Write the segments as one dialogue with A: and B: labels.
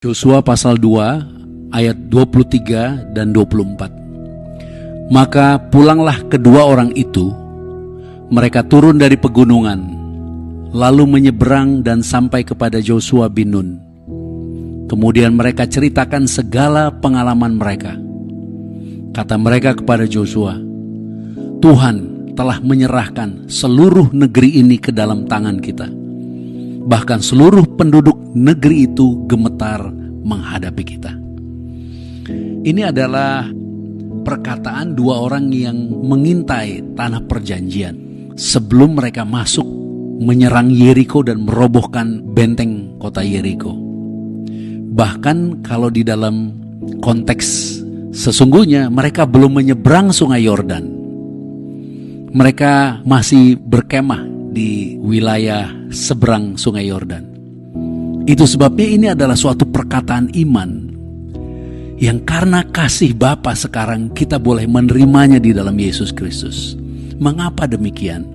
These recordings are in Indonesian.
A: Yosua pasal 2 ayat 23 dan 24. Maka pulanglah kedua orang itu, mereka turun dari pegunungan, lalu menyeberang dan sampai kepada Yosua bin Nun. Kemudian mereka ceritakan segala pengalaman mereka. Kata mereka kepada Yosua, Tuhan telah menyerahkan seluruh negeri ini ke dalam tangan kita. Bahkan seluruh penduduk negeri itu gemetar menghadapi kita. Ini adalah perkataan dua orang yang mengintai tanah perjanjian sebelum mereka masuk menyerang Yeriko dan merobohkan benteng kota Yeriko. Bahkan kalau di dalam konteks sesungguhnya mereka belum menyeberang sungai Yordan. Mereka masih berkemah di wilayah seberang sungai Yordan. Itu sebabnya ini adalah suatu perkataan iman yang karena kasih Bapa sekarang kita boleh menerimanya di dalam Yesus Kristus. Mengapa demikian?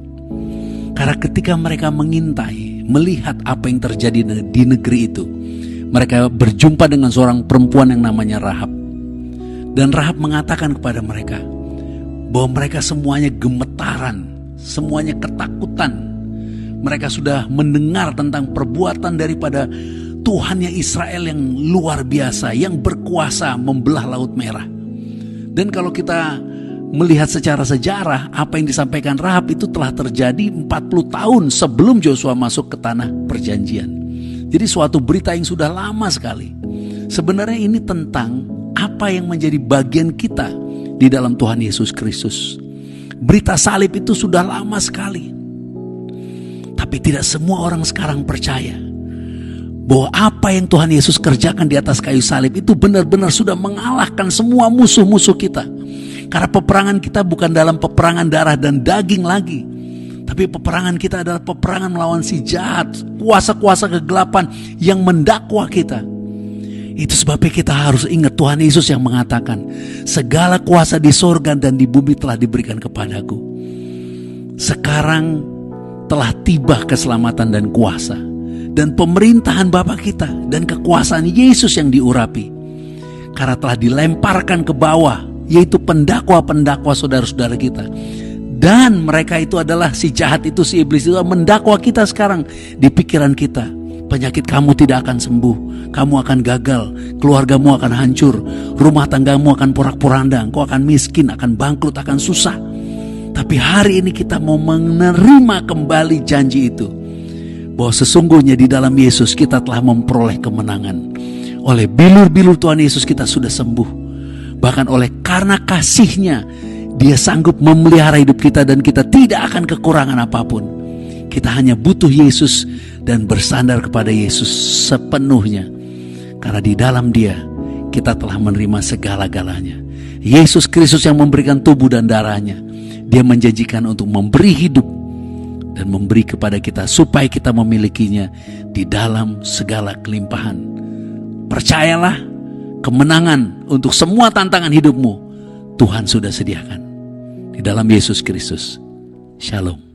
A: Karena ketika mereka mengintai, melihat apa yang terjadi di negeri itu, mereka berjumpa dengan seorang perempuan yang namanya Rahab. Dan Rahab mengatakan kepada mereka bahwa mereka semuanya gemetaran, semuanya ketakutan. Mereka sudah mendengar tentang perbuatan daripada Tuhannya Israel yang luar biasa, yang berkuasa membelah Laut Merah. Dan kalau kita melihat secara sejarah, apa yang disampaikan Rahab itu telah terjadi 40 tahun sebelum Yosua masuk ke tanah perjanjian. Jadi suatu berita yang sudah lama sekali. Sebenarnya ini tentang apa yang menjadi bagian kita di dalam Tuhan Yesus Kristus. Berita salib itu sudah lama sekali. Tapi tidak semua orang sekarang percaya bahwa apa yang Tuhan Yesus kerjakan di atas kayu salib itu benar-benar sudah mengalahkan semua musuh-musuh kita. Karena peperangan kita bukan dalam peperangan darah dan daging lagi, tapi peperangan kita adalah peperangan melawan si jahat, kuasa-kuasa kegelapan yang mendakwa kita. Itu sebabnya kita harus ingat Tuhan Yesus yang mengatakan, segala kuasa di sorga dan di bumi telah diberikan kepadaku. Sekarang telah tiba keselamatan dan kuasa dan pemerintahan Bapa kita dan kekuasaan Yesus yang diurapi. Karena telah dilemparkan ke bawah, yaitu pendakwa-pendakwa saudara-saudara kita. Dan mereka itu adalah si jahat itu, si iblis itu mendakwa kita sekarang di pikiran kita. Penyakit kamu tidak akan sembuh, kamu akan gagal, keluargamu akan hancur, rumah tanggamu akan porak-poranda, engkau akan miskin, akan bangkrut, akan susah. Tapi hari ini kita mau menerima kembali janji itu, bahwa sesungguhnya di dalam Yesus kita telah memperoleh kemenangan. Oleh bilur-bilur Tuhan Yesus kita sudah sembuh. Bahkan oleh karena kasih-Nya, Dia sanggup memelihara hidup kita dan kita tidak akan kekurangan apapun. Kita hanya butuh Yesus dan bersandar kepada Yesus sepenuhnya. Karena di dalam Dia kita telah menerima segala-galanya. Yesus Kristus yang memberikan tubuh dan darahnya, Dia menjanjikan untuk memberi hidup dan memberi kepada kita supaya kita memilikinya di dalam segala kelimpahan. Percayalah, kemenangan untuk semua tantangan hidupmu Tuhan sudah sediakan di dalam Yesus Kristus. Shalom.